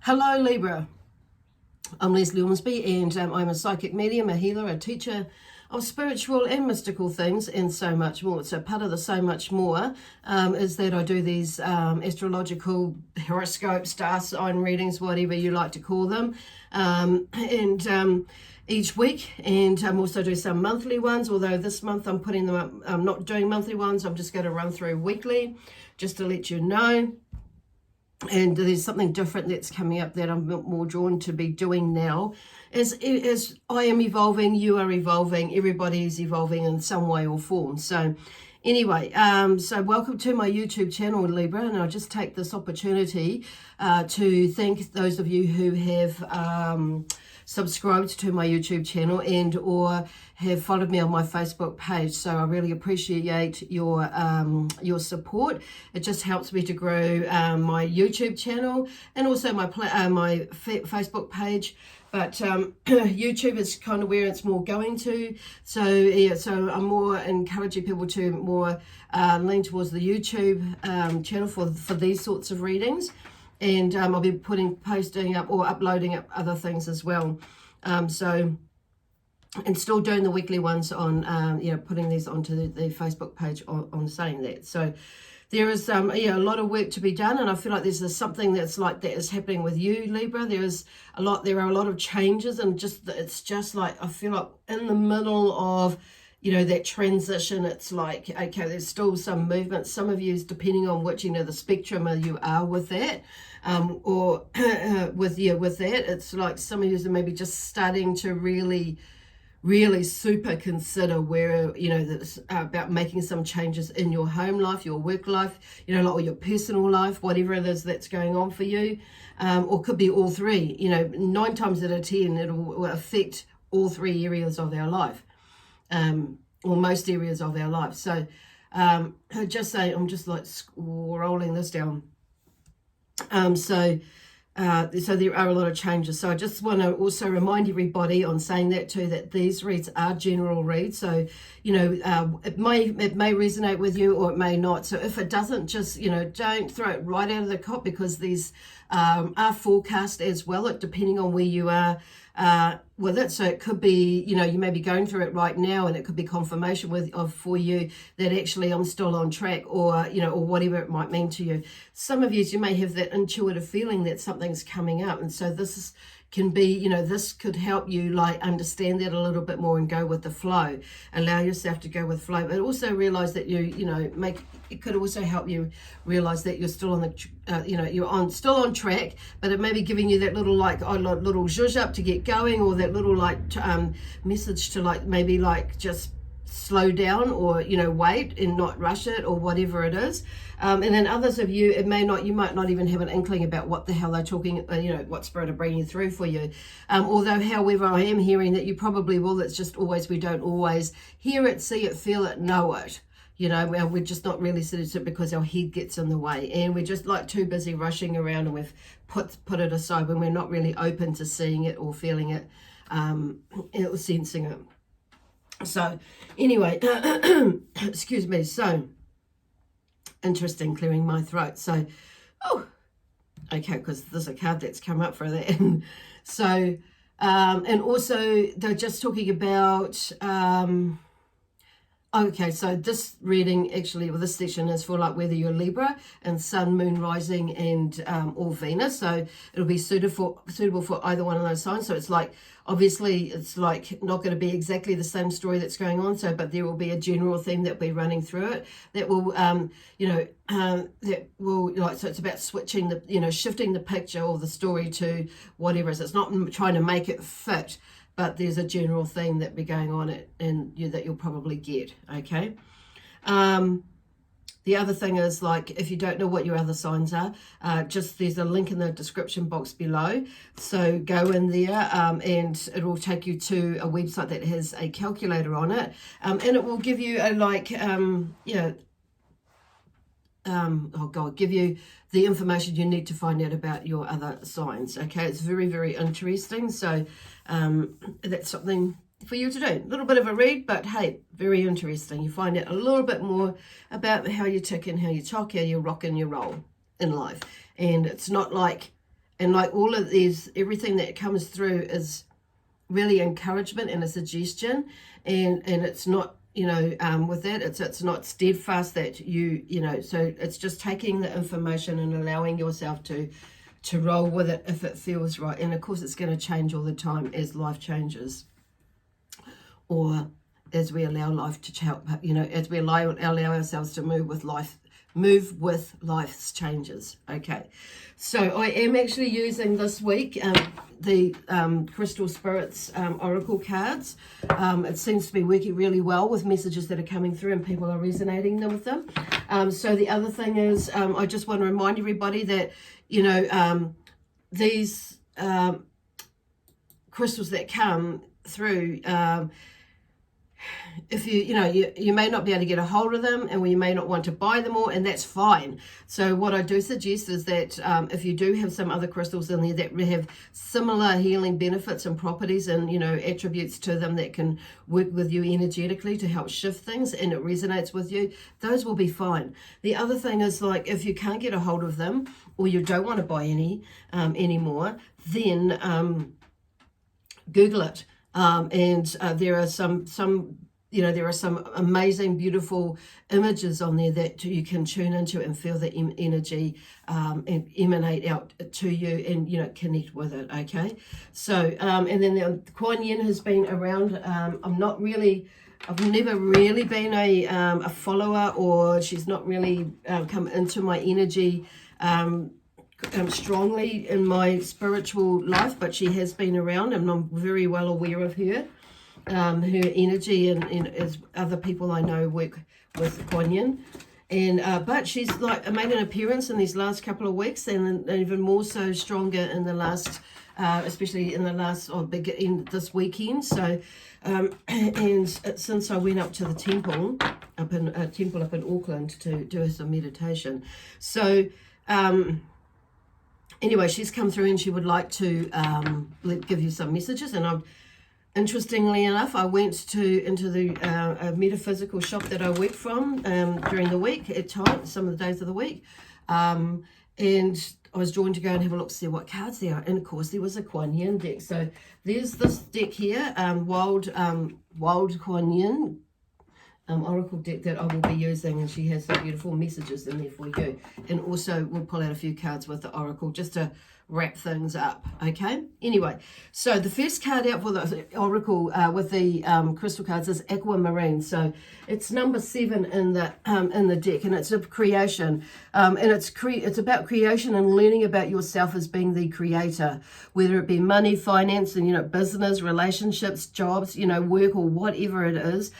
Hello Libra, I'm Lesley Ormsby and I'm a psychic medium, a healer, a teacher of spiritual and mystical things and so much more. So part of the so much more is that I do these astrological horoscope, star sign readings, whatever you like to call them, each week, and also do some monthly ones, although this month I'm putting them up, I'm not doing monthly ones, I'm just going to run through weekly just to let you know. And there's something different that's coming up that I'm more drawn to be doing now. As I am evolving, you are evolving, everybody is evolving in some way or form. So anyway, so welcome to my YouTube channel, Libra, and I'll just take this opportunity to thank those of you who have subscribed to my YouTube channel and or have followed me on my Facebook page. So I really appreciate your support. It just helps me to grow my YouTube channel and also my Facebook page. But YouTube is kind of where it's more going to. So yeah, so I'm more encouraging people to more lean towards the YouTube channel for these sorts of readings. And I'll be posting up or uploading up other things as well. And still doing the weekly ones on, putting these onto the Facebook page on saying that. So there is, a lot of work to be done. And I feel like there's something that's like that is happening with you, Libra. There are a lot of changes, and it's just like, I feel like in the middle of, that transition. It's like, okay, there's still some movement. Some of you, depending on which, the spectrum you are with that, or with that, it's like some of you are maybe just starting to really super consider where, that's about making some changes in your home life, your work life, or your personal life, whatever it is that's going on for you, or could be all three. 9 times out of 10, it will affect all 3 areas of our life. Or most areas of our life. So just say, I'm just like scrolling this down. So there are a lot of changes. So I just want to also remind everybody on saying that too, that these reads are general reads. So, it may resonate with you or it may not. So if it doesn't, just, don't throw it right out of the cop, because these are forecast as well, depending on where you are with it. So it could be, you may be going through it right now, and it could be confirmation for you that actually I'm still on track, or or whatever it might mean to you. Some of you may have that intuitive feeling that something's coming up, and so this can be, this could help you like understand that a little bit more and go with the flow. Allow yourself to go with flow, but also realize that it could also help you realize that you're still on the, still on track, but it may be giving you that little little zhuzh up to get going, or that little message to maybe just slow down, or wait and not rush it, or whatever it is. And then others of you, you might not even have an inkling about what the hell they're talking, what spirit are bringing through for you. However, I am hearing that you probably will. It's just we don't always hear it, see it, feel it, know it. We're just not really sensitive because our head gets in the way, and we're just like too busy rushing around, and we've put it aside when we're not really open to seeing it or feeling it, or sensing it. So anyway, excuse me. So interesting, clearing my throat. So, okay, because there's a card that's come up for that. So, and also they're just talking about, okay, so this reading actually, this section is for whether you're Libra and Sun, Moon, Rising, and or Venus. So it'll be suitable for either one of those signs. So it's obviously it's not going to be exactly the same story that's going on. So, but there will be a general theme that will be running through it that will, that will so it's about switching shifting the picture or the story to whatever it is. It's not trying to make it fit, but there's a general theme that be going on that you'll probably get, okay? The other thing is, if you don't know what your other signs are, there's a link in the description box below. So go in there and it will take you to a website that has a calculator on it. And it will give you give you the information you need to find out about your other signs. Okay, it's very, very interesting. So that's something for you to do. A little bit of a read, but hey, very interesting. You find out a little bit more about how you tick and how you talk, how you rock and you roll in life. And it's not And like all of these, everything that comes through is really encouragement and a suggestion, and it's not, you know, with that, it's not steadfast that you know, so it's just taking the information and allowing yourself to roll with it if it feels right. And of course it's going to change all the time as life changes, or as we allow life to help, you know, as we allow ourselves to move with life's changes. Okay, so I am actually using this week the Crystal Spirits Oracle cards. It seems to be working really well with messages that are coming through, and people are resonating with them. So the other thing is, I just want to remind everybody that, you know, these crystals that come through, if you may not be able to get a hold of them, and you may not want to buy them all, and that's fine. So what I do suggest is that if you do have some other crystals in there that have similar healing benefits and properties and, you know, attributes to them that can work with you energetically to help shift things, and it resonates with you, those will be fine. The other thing is, like, if you can't get a hold of them, or you don't want to buy any anymore, then Google it. And there are some you know, there are some amazing, beautiful images on there that you can tune into and feel the energy and emanate out to you, and, you know, connect with it. Okay, so and then the Quan Yin has been around. I've never really been a follower, or she's not really come into my energy strongly in my spiritual life, but she has been around, and I'm very well aware of her energy, and as other people I know work with Quan Yin, and but she's like made an appearance in these last couple of weeks, and even more so stronger in the last, especially in the last in this weekend. So and since I went up to the temple up in Auckland to do some meditation, so anyway, she's come through and she would like to give you some messages. And interestingly enough, I went into the metaphysical shop that I work from during the week at times, some of the days of the week, and I was drawn to go and have a look to see what cards there are. And of course, there was a Quan Yin deck. So there's this deck here, Wild Quan Yin Oracle deck that I will be using, and she has some beautiful messages in there for you. And also we'll pull out a few cards with the Oracle just to wrap things up. Okay, anyway, so the first card out for the Oracle with the crystal cards is Aquamarine. So it's number 7 in the deck, and it's a creation, and it's about creation and learning about yourself as being the creator, whether it be money, finance, and, you know, business, relationships, jobs, you know, work, or whatever it is.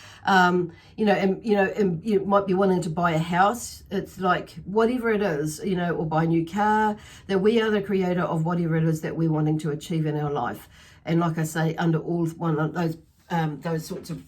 You know, and you might be wanting to buy a house. It's like whatever it is, you know, or buy a new car, that we are the creator of whatever it is that we're wanting to achieve in our life. And like I say, under all one of those sorts of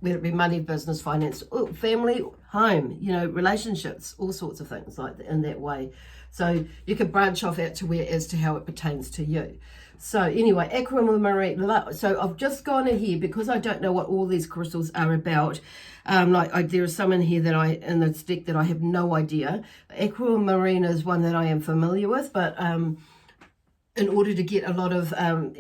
whether it be money, business, finance, family, home, you know, relationships, all sorts of things like that, in that way. So you could branch off out to where as to how it pertains to you. So anyway, Aquamarine. So I've just gone in here because I don't know what all these crystals are about. There are some in here that in this deck that I have no idea. Aquamarine is one that I am familiar with, but in order to get a lot of, a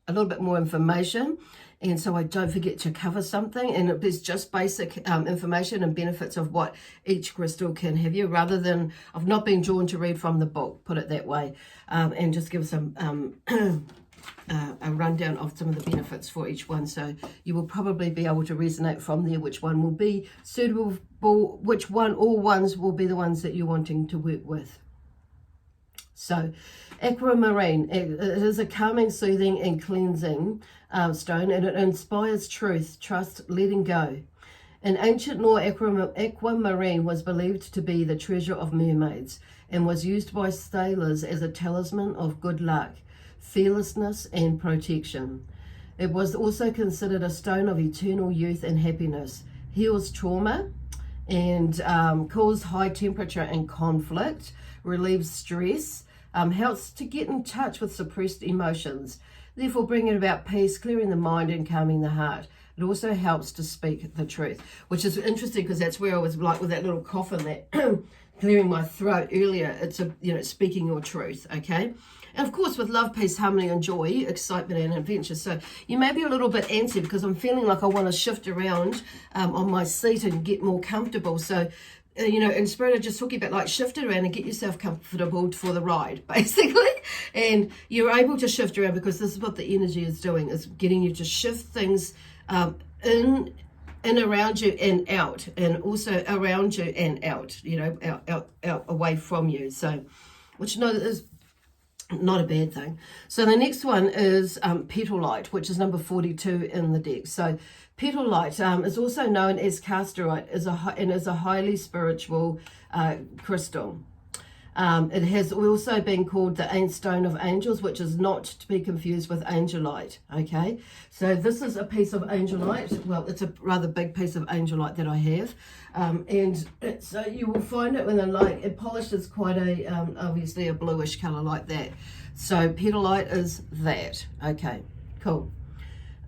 little bit more information, and so I don't forget to cover something, and it's just basic information and benefits of what each crystal can have you, rather than, I've not been drawn to read from the book, put it that way, and just give some a rundown of some of the benefits for each one. So you will probably be able to resonate from there which one will be suitable, which one or ones will be the ones that you're wanting to work with. So Aquamarine, it is a calming, soothing and cleansing stone, and it inspires truth, trust, letting go. In ancient lore, Aquamarine was believed to be the treasure of mermaids, and was used by sailors as a talisman of good luck, fearlessness and protection. It was also considered a stone of eternal youth and happiness, heals trauma, and cools high temperature and conflict, relieves stress, helps to get in touch with suppressed emotions, therefore bringing about peace, clearing the mind and calming the heart. It also helps to speak the truth, which is interesting because that's where I was like with that little cough in that clearing my throat earlier. It's speaking your truth, okay? And of course, with love, peace, harmony, and joy, excitement and adventure. So you may be a little bit antsy because I'm feeling like I want to shift around on my seat and get more comfortable. So, in spirit, I'm just talking about like shift around and get yourself comfortable for the ride, basically. And you're able to shift around because this is what the energy is doing, is getting you to shift things in around you and out, and also around you and out, out away from you. So, which is not a bad thing. So the next one is Petalite, which is number 42 in the deck. So Petalite is also known as Casterite, is a highly spiritual crystal. It has also been called the Stone of Angels, which is not to be confused with Angelite, okay? So this is a piece of Angelite. Well, it's a rather big piece of Angelite that I have. And you will find it when it polishes quite obviously a bluish color like that. So Petalite is that, okay, cool.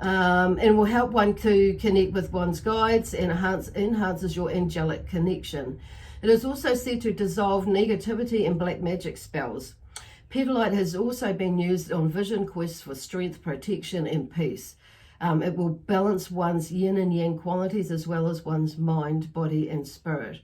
And will help one to connect with one's guides and enhances your angelic connection. It is also said to dissolve negativity and black magic spells. Petalite has also been used on vision quests for strength, protection, and peace. It will balance one's yin and yang qualities as well as one's mind, body, and spirit.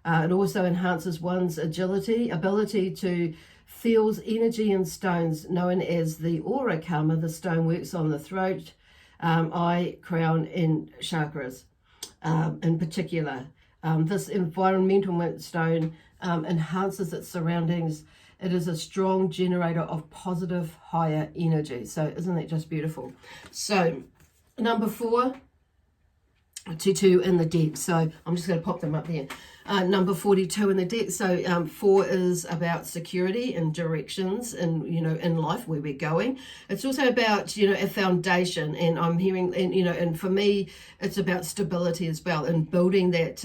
It also enhances one's ability to feel energy in stones, known as the aura karma. The stone works on the throat, eye, crown, and chakras in particular. This environmental stone enhances its surroundings. It is a strong generator of positive, higher energy. So isn't that just beautiful? So number 4, 2 in the deck. So I'm just going to pop them up there. Number 42 in the deck. So 4 is about security and directions and, in life, where we're going. It's also about, a foundation, and I'm hearing, and for me, it's about stability as well, and building that,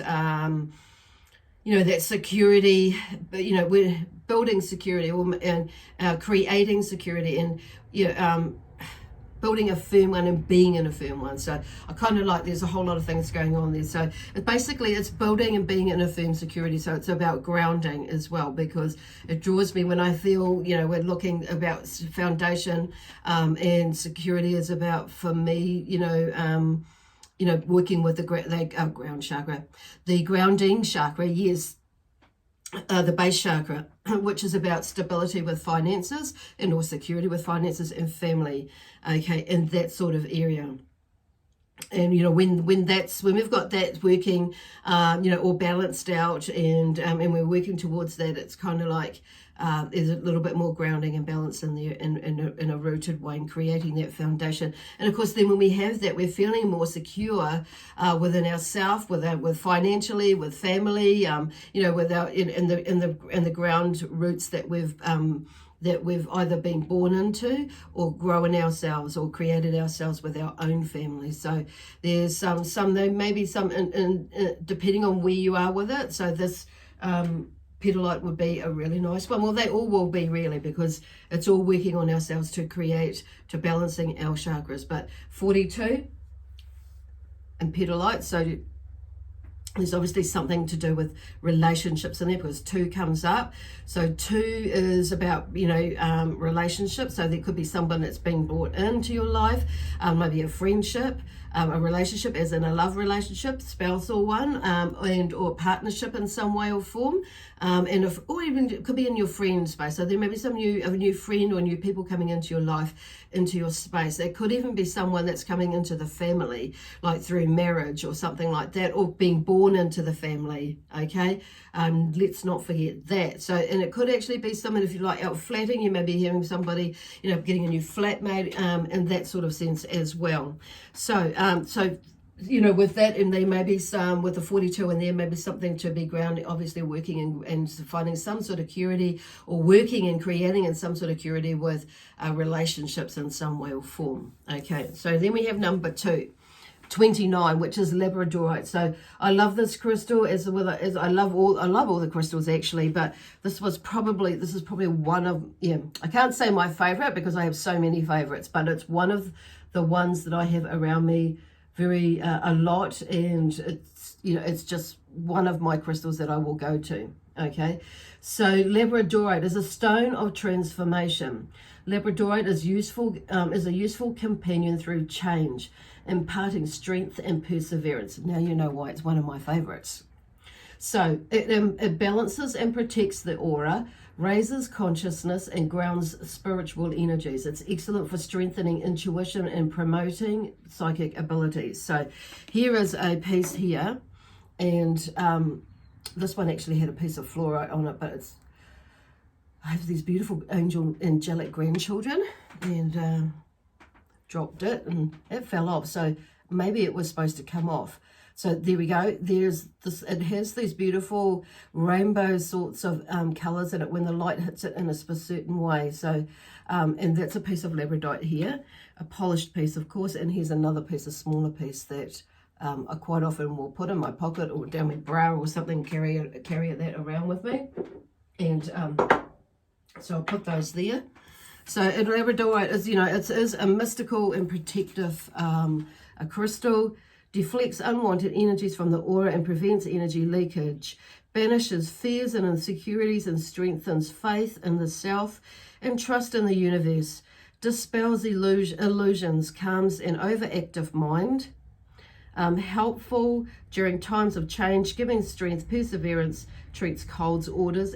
that security, we're building security and creating security and, building a firm one and being in a firm one. So I kind of like, there's a whole lot of things going on there. So it's building and being in a firm security. So it's about grounding as well, because it draws me when I feel, we're looking about foundation, and security is about, for me, working with the ground chakra, the grounding chakra, yes. The base chakra, which is about stability with finances and or security with finances and family, okay, in that sort of area. And when we've got that working, all balanced out, and we're working towards that, it's kind of like there's a little bit more grounding and balance in there, in a rooted way, and creating that foundation. And of course, then when we have that, we're feeling more secure within ourselves, with financially, with family, with our in the ground roots that we've either been born into or grown ourselves or created ourselves with our own family. So there's there may be some depending on where you are with it. So this Petalite would be a really nice one. Well, they all will be, really, because it's all working on ourselves to balancing our chakras. But 42 and Petalite, so there's obviously something to do with relationships in there, because 2 comes up. So 2 is about, relationships. So there could be someone that's been brought into your life, maybe a friendship, a relationship, as in a love relationship, spousal one, and or partnership in some way or form, or even it could be in your friend space. So there may be a new friend or new people coming into your life, into your space. It could even be someone that's coming into the family, like through marriage or something like that, or being born into the family. Okay, let's not forget that. So, and it could actually be someone, if you like, out flatting, you may be hearing somebody, getting a new flatmate, in that sort of sense as well. So, with that, and there may be some, with the 42 in there, maybe something to be grounded, obviously working and finding some sort of purity, or working and creating in some sort of purity with relationships in some way or form. Okay, so then we have number 2. 29, which is Labradorite. So I love this crystal, as I love all the crystals actually, but this is probably one of, I can't say my favorite because I have so many favorites, but it's one of the ones that I have around me very a lot, and it's, you know, it's just one of my crystals that I will go to. Okay, so Labradorite is a stone of transformation. Labradorite is a useful companion through change, imparting strength and perseverance. Now you know why it's one of my favorites. So it balances and protects the aura, raises consciousness, and grounds spiritual energies. It's excellent for strengthening intuition and promoting psychic abilities. So here is a piece here, and this one actually had a piece of fluorite on it, but I have these beautiful angelic grandchildren, and dropped it and it fell off. So maybe it was supposed to come off. So there we go. There's this. It has these beautiful rainbow sorts of colors in it when the light hits it in a certain way. So, and that's a piece of labradorite here, a polished piece, of course. And here's another piece, a smaller piece that I quite often will put in my pocket or down my bra or something, carry that around with me. And so I'll put those there. So labradorite is, you know, it is a mystical and protective a crystal. Deflects unwanted energies from the aura and prevents energy leakage, banishes fears and insecurities and strengthens faith in the self and trust in the universe, dispels illusions, calms an overactive mind, helpful during times of change, giving strength, perseverance, treats colds, disorders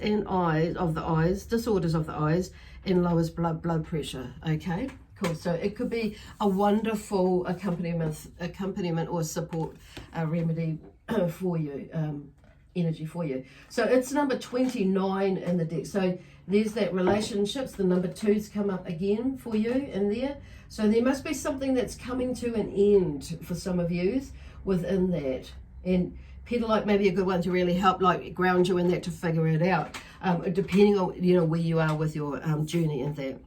of the eyes, and lowers blood pressure. Okay. Cool. So it could be a wonderful accompaniment or support remedy for you, energy for you. So it's number 29 in the deck. So there's that relationships. The number 2's come up again for you in there. So there must be something that's coming to an end for some of you within that. And Pedalite may be a good one to really help, like, ground you in that to figure it out, depending on, you know, where you are with your journey in that.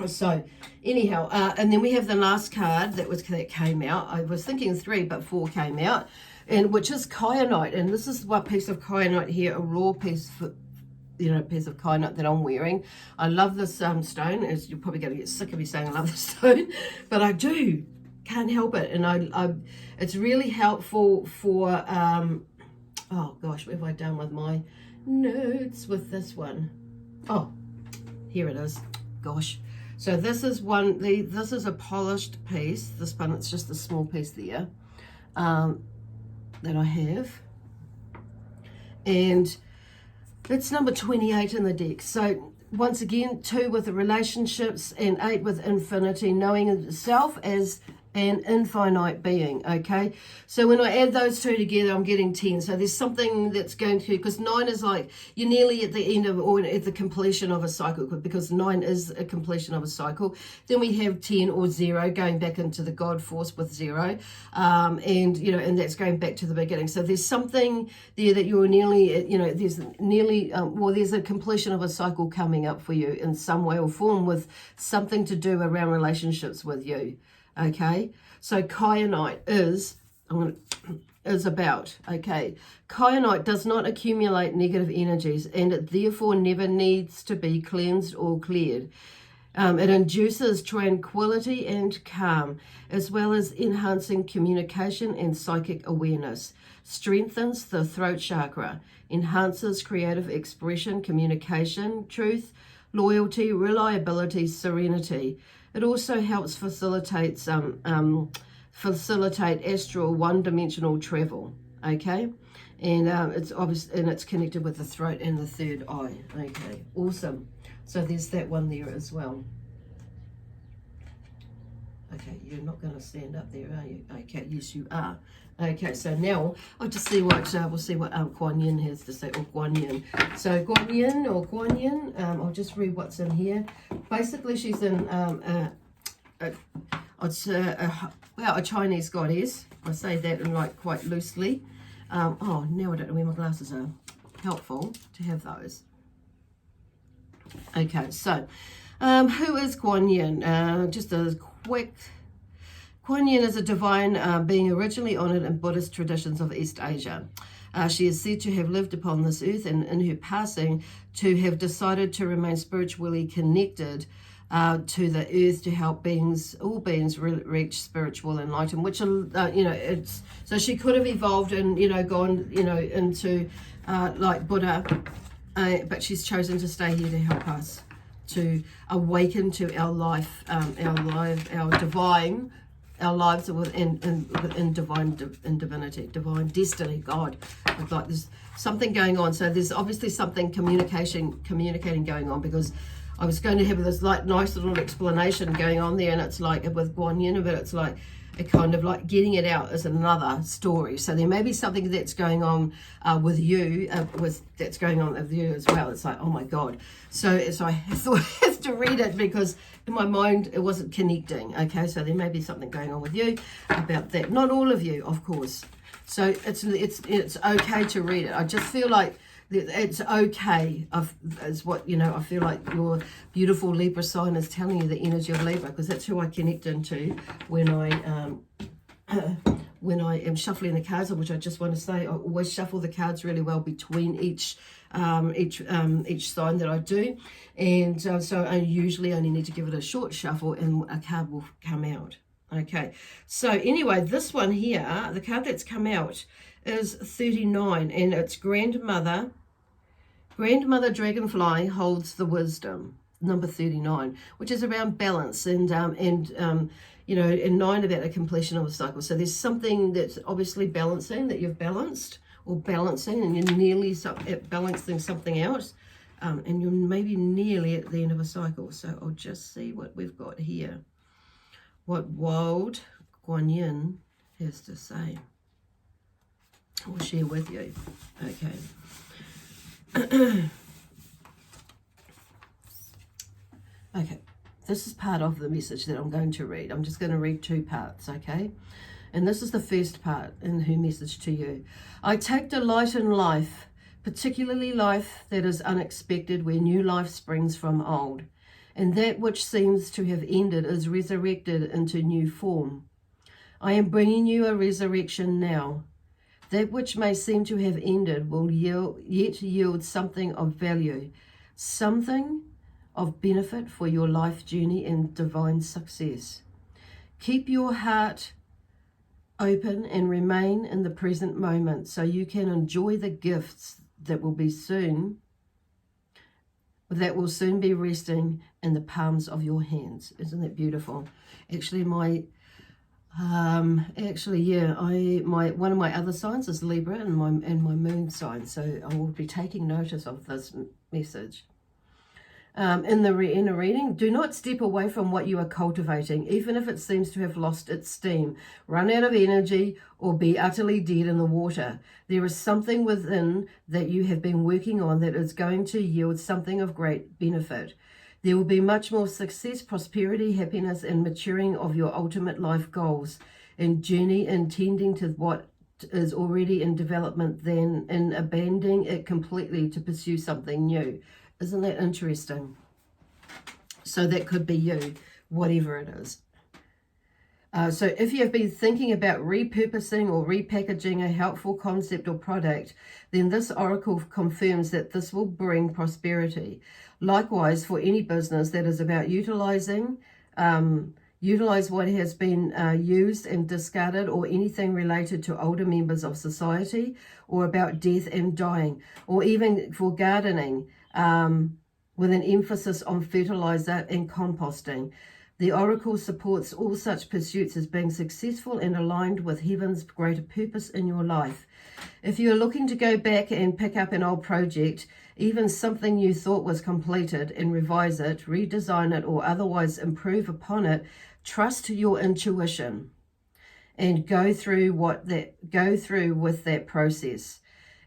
So anyhow, and then we have the last card that came out. I was thinking 3, but 4 came out, and which is Kyanite. And this is one piece of Kyanite here, a raw piece piece of Kyanite that I'm wearing. I love this stone. As you're probably going to get sick of me saying I love this stone, but I do. Can't help it. And I it's really helpful for oh gosh, what have I done with my notes with this one? Oh, here it is. Gosh. So this is this is a polished piece. This one, it's just a small piece there that I have. And it's number 28 in the deck. So once again, 2 with the relationships and 8 with infinity, knowing itself as an infinite being. Okay, so when I add those 2 together, I'm getting 10. So there's something that's going to, because 9 is like you're nearly at the end of, or at the completion of a cycle, because 9 is a completion of a cycle. Then we have 10 or 0 going back into the God force with 0, and you know, and that's going back to the beginning. So there's something there that you're nearly, you know, there's nearly there's a completion of a cycle coming up for you in some way or form, with something to do around relationships with you. Okay, so Kyanite is about, okay, Kyanite does not accumulate negative energies, and it therefore never needs to be cleansed or cleared. It induces tranquility and calm, as well as enhancing communication and psychic awareness, strengthens the throat chakra, enhances creative expression, communication, truth, loyalty, reliability, serenity. It also helps facilitate astral one-dimensional travel. Okay, and it's obvious, and it's connected with the throat and the third eye. Okay, awesome. So there's that one there as well. Okay, you're not going to stand up there, are you? Okay, yes you are. Okay, so now I'll just see what we'll see what Quan Yin has to say, or Quan Yin. So Quan Yin, I'll just read what's in here. Basically, she's in a Chinese goddess. I say that in like quite loosely. Oh, now I don't know where my glasses are. Helpful to have those. Okay, so who is Quan Yin? Just a quick. Quan Yin is a divine being originally honored in Buddhist traditions of East Asia. She is said to have lived upon this earth, and in her passing to have decided to remain spiritually connected to the earth to help all beings reach spiritual enlightenment, which, it's, so she could have evolved and, gone, into like Buddha, but she's chosen to stay here to help us to awaken to our life, our lives in divinity, divine destiny, God. It's like there's something going on. So there's obviously something communicating going on, because I was going to have this like nice little explanation going on there, and it's like with Quan Yin, but it's like a kind of like getting it out as another story. So there may be something that's going on with you, that's going on with you as well. It's like, oh my God. So I have to read it because in my mind it wasn't connecting. Okay, so there may be something going on with you about that. Not all of you, of course. So it's okay to read it. I just feel like it's okay, is what, I feel like your beautiful Libra sign is telling you, the energy of Libra, because that's who I connect into when I am shuffling the cards, which I just want to say, I always shuffle the cards really well between each sign that I do, and so I usually only need to give it a short shuffle and a card will come out. Okay, so anyway, this one here, the card that's come out is 39, and it's Grandmother Dragonfly holds the wisdom, number 39, which is around balance and 9 about the completion of a cycle. So there's something that's obviously balancing, that you've balanced or balancing, and you're nearly balancing something else, and you're maybe nearly at the end of a cycle. So I'll just see what we've got here, what wild Quan Yin has to say. I'll share with you. Okay. Okay, this is part of the message that I'm going to read. I'm just going to read 2 parts, okay? And this is the first part in her message to you. I take delight in life, particularly life that is unexpected, where new life springs from old, and that which seems to have ended is resurrected into new form. I am bringing you a resurrection now. That which may seem to have ended will yet yield something of value, something of benefit for your life journey and divine success. Keep your heart open and remain in the present moment so you can enjoy the gifts that will soon be resting in the palms of your hands. Isn't that beautiful? Actually, one of my other signs is Libra, and my moon sign, so I will be taking notice of this message. In a reading, do not step away from what you are cultivating, even if it seems to have lost its steam, run out of energy, or be utterly dead in the water. There is something within that you have been working on that is going to yield something of great benefit. There will be much more success, prosperity, happiness, and maturing of your ultimate life goals and journey intending to what is already in development than in abandoning it completely to pursue something new. Isn't that interesting? So that could be you, whatever it is. So if you have been thinking about repurposing or repackaging a helpful concept or product, then this oracle confirms that this will bring prosperity. Likewise, for any business that is about utilize what has been used and discarded, or anything related to older members of society, or about death and dying, or even for gardening, with an emphasis on fertilizer and composting. The oracle supports all such pursuits as being successful and aligned with heaven's greater purpose in your life. If you are looking to go back and pick up an old project, even something you thought was completed, and revise it, redesign it, or otherwise improve upon it, trust your intuition and go through with that process.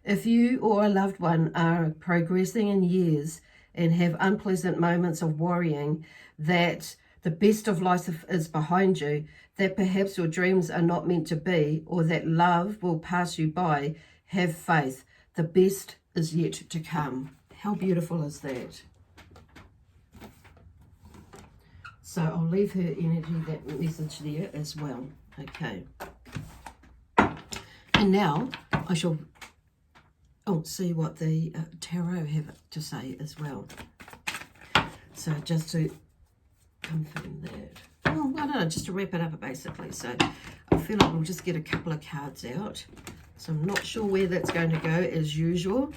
If you or a loved one are progressing in years and have unpleasant moments of worrying that the best of life is behind you, that perhaps your dreams are not meant to be, or that love will pass you by, have faith. The best is yet to come. How beautiful is that? So I'll leave her energy, that message there as well. Okay. And now I shall see what the tarot have to say as well. So just to confirm that. Oh, I don't know, just to wrap it up basically. So I feel like we'll just get a couple of cards out. So I'm not sure where that's going to go as usual.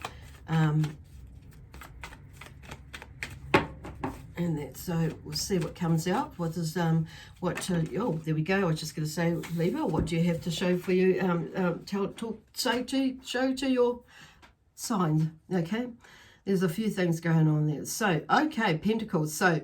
And that, so we'll see what comes out. What is oh, there we go. I was just going to say, Libra, what do you have to show for you? Show to your sign. Okay, there's a few things going on there. So okay, Pentacles. So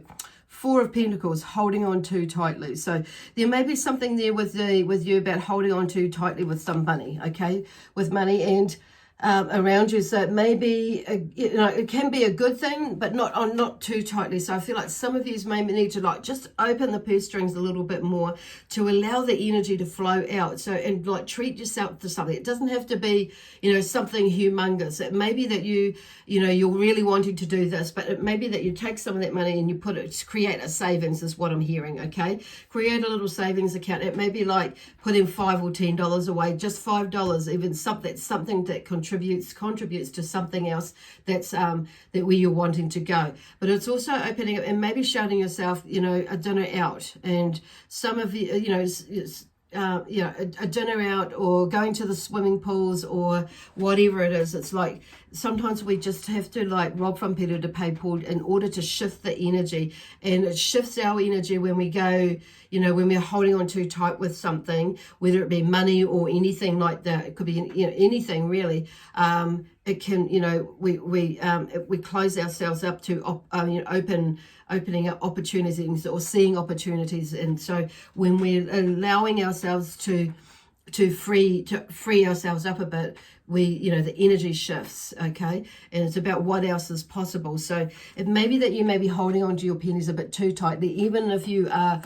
Four of Pentacles, holding on too tightly. So there may be something there with you about holding on too tightly with some money. Okay, with money and around you. So it may be, it can be a good thing, but not too tightly. So I feel like some of you may need to like just open the purse strings a little bit more to allow the energy to flow out. So, and like treat yourself to something. It doesn't have to be, something humongous. It may be that you're really wanting to do this, but it may be that you take some of that money and you create a savings is what I'm hearing. Okay. Create a little savings account. It may be like putting $5 or $10 away, just $5, even something that contributes to something else that's that where you're wanting to go. But it's also opening up and maybe shouting yourself, a dinner out, and some of you, a dinner out or going to the swimming pools or whatever it is. It's like sometimes we just have to like rob from Peter to pay Paul in order to shift the energy, and it shifts our energy when we go, when we're holding on too tight with something, whether it be money or anything like that. It could be anything really. It can, we close ourselves up to opening up opportunities or seeing opportunities. And so when we're allowing ourselves to free ourselves up a bit, the energy shifts. Okay, and it's about what else is possible. So it may be that you may be holding on to your pennies a bit too tightly, even if you are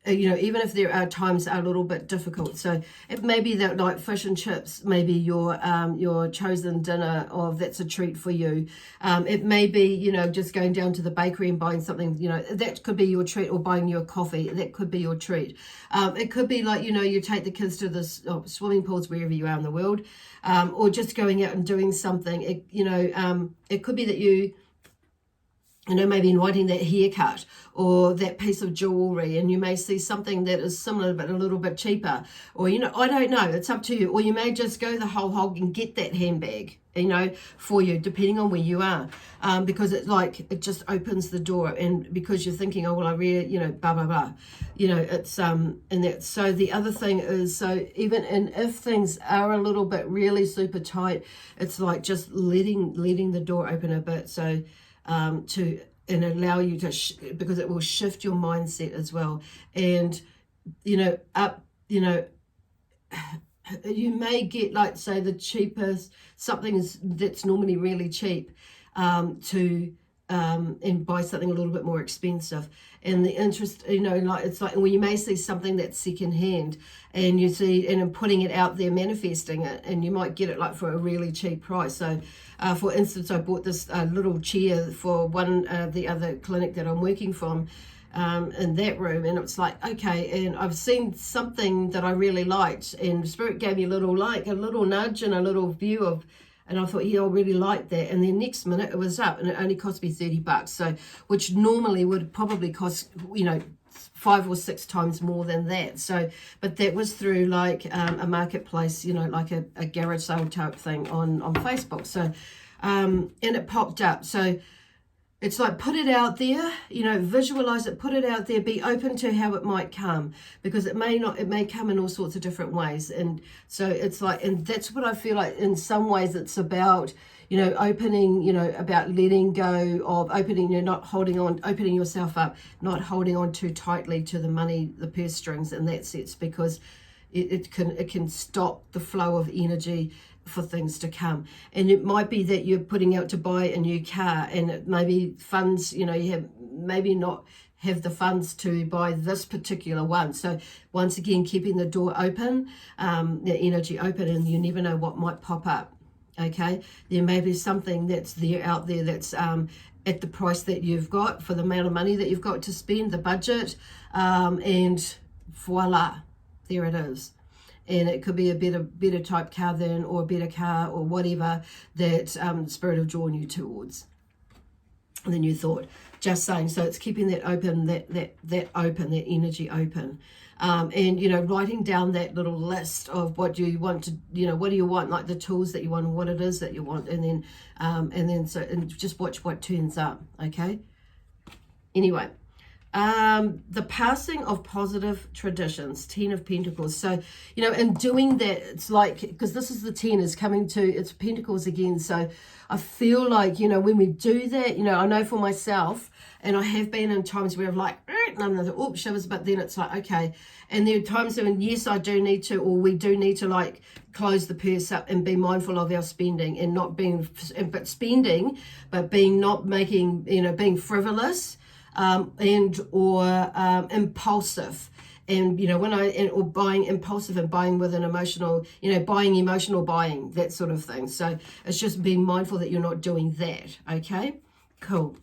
even if there are times are a little bit difficult. So it may be that like fish and chips, maybe your chosen dinner, or that's a treat for you. It may be, just going down to the bakery and buying something, that could be your treat, or buying your coffee, that could be your treat. It could be like, you take the kids to the swimming pools wherever you are in the world, or just going out and doing something. It could be that you maybe wanting that haircut or that piece of jewelry, and you may see something that is similar but a little bit cheaper, or I don't know, it's up to you. Or you may just go the whole hog and get that handbag, for you, depending on where you are, because it just opens the door, and because you're thinking, oh well, I really, blah blah blah, it's and that. So the other thing is, so even if things are a little bit really super tight, it's like just letting the door open a bit, so and allow you to because it will shift your mindset as well. And you may get, like, say, the cheapest, something that's normally really cheap, and buy something a little bit more expensive. And the interest, it's like when you may see something that's secondhand, and you see, and putting it out there, manifesting it, and you might get it like for a really cheap price. So for instance, I bought this little chair for the other clinic that I'm working from, in that room, and it's like, okay, and I've seen something that I really liked, and Spirit gave me a little nudge and a little view of, and I thought, yeah, I really like that. And then next minute it was up, and it only cost me $30. So, which normally would probably cost, 5 or 6 times more than that. So, but that was through like a marketplace, like a garage sale type thing on Facebook. So, and it popped up. So it's like, put it out there, visualize it, put it out there, be open to how it might come, because it may come in all sorts of different ways. And so it's like, and that's what I feel like in some ways it's about, opening, about letting go of, opening, not holding on, opening yourself up, not holding on too tightly to the money, the purse strings in that sense, because it can stop the flow of energy for things to come. And it might be that you're putting out to buy a new car, and it maybe funds, you have maybe not have the funds to buy this particular one. So once again, keeping the door open, the energy open, and you never know what might pop up. Okay, there may be something that's out there that's at the price that you've got, for the amount of money that you've got to spend, the budget, and voila, there it is. And it could be a better type car than, or a better car, or whatever that Spirit have drawn you towards. than you thought. Just saying. So it's keeping that open, that energy open. And, you know, writing down that little list of what you want to, you know, what do you want, like the tools that you want, what it is that you want, and then just watch what turns up, okay? Anyway, the passing of positive traditions, 10 of Pentacles. So, you know, in doing that, it's like, because this is the 10 is coming to, it's Pentacles again. So I feel like, you know, when we do that, you know, I know for myself, and I have been in times where I'm like, and I'm like, oh, shivers, but then it's like, okay. And there are times when, yes, I do need to, or we do need to like close the purse up and be mindful of our spending and not being, but being not making, you know, being frivolous, or impulsive. And, you know, or buying impulsive and buying with an emotional, you know, buying emotional buying, that sort of thing. So it's just being mindful that you're not doing that. Okay, cool.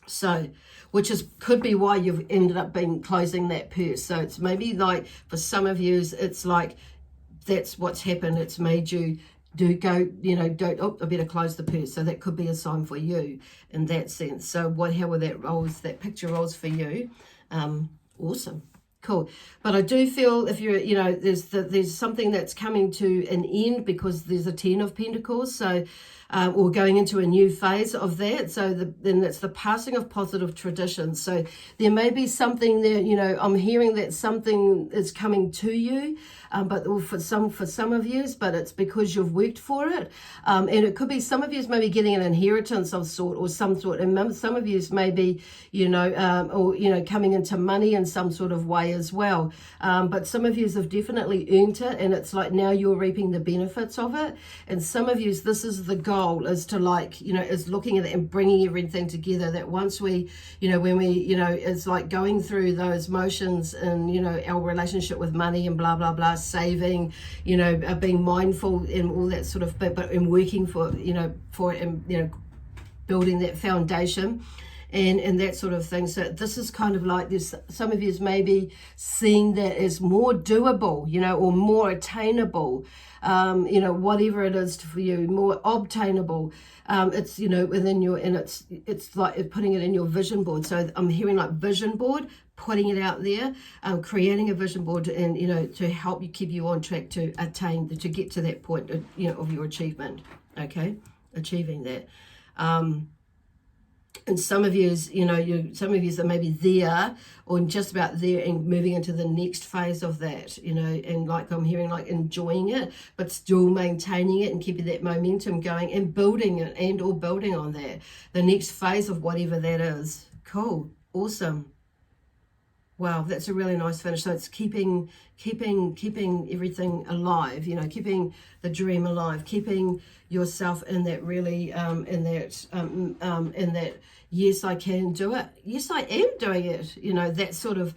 So, which could be why you've ended up closing that purse. So it's maybe like, for some of you, it's like, that's what's happened. It's made you go, you know, I better close the purse. So that could be a sign for you in that sense. So how that picture rolls for you. Awesome. Cool. But I do feel if you're, you know, there's something that's coming to an end, because there's a 10 of Pentacles. So, or going into a new phase of that. So then that's the passing of positive traditions. So there may be something there, you know, I'm hearing that something is coming to you, but for some of you, but it's because you've worked for it. And it could be some of you maybe getting an inheritance of sort or some sort. And some of you maybe, you know, or, you know, coming into money in some sort of way as well. But some of you have definitely earned it, and it's like now you're reaping the benefits of it. And some of you, this is the goal, is to, like, you know, is looking at it and bringing everything together, that once we, you know, when we, you know, it's like going through those motions and, you know, our relationship with money and blah, blah, blah, saving, you know, being mindful and all that sort of, but in working for, you know, building that foundation. And that sort of thing. So this is kind of like this, some of you is maybe seeing that as more doable, you know, or more attainable, you know, whatever it is for you, more obtainable. It's, you know, within your, and it's like putting it in your vision board. So I'm hearing like vision board, putting it out there, creating a vision board, and, you know, to help you, keep you on track to to get to that point, you know, of your achievement. Okay, achieving that. And some of you, you know, some of you are maybe there or just about there and moving into the next phase of that, you know, and like I'm hearing like enjoying it, but still maintaining it and keeping that momentum going and building it and or building on that, the next phase of whatever that is. Cool. Awesome. Wow, that's a really nice finish. So it's keeping everything alive, you know, keeping the dream alive, keeping yourself in that really, in that, yes, I can do it. Yes, I am doing it. You know, that sort of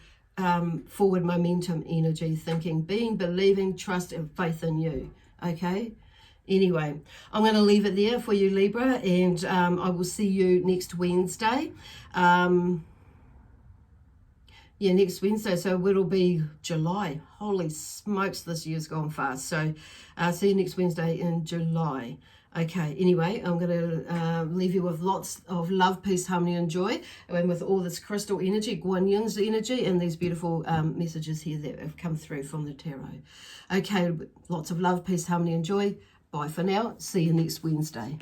forward momentum energy thinking, believing, trust and faith in you. Okay. Anyway, I'm going to leave it there for you, Libra, and I will see you next Wednesday. Yeah, next Wednesday, so it'll be July. Holy smokes, this year's gone fast. So see you next Wednesday in July. Okay, anyway, I'm going to leave you with lots of love, peace, harmony, and joy, and with all this crystal energy, Quan Yin's energy, and these beautiful messages here that have come through from the tarot. Okay, lots of love, peace, harmony, and joy. Bye for now. See you next Wednesday.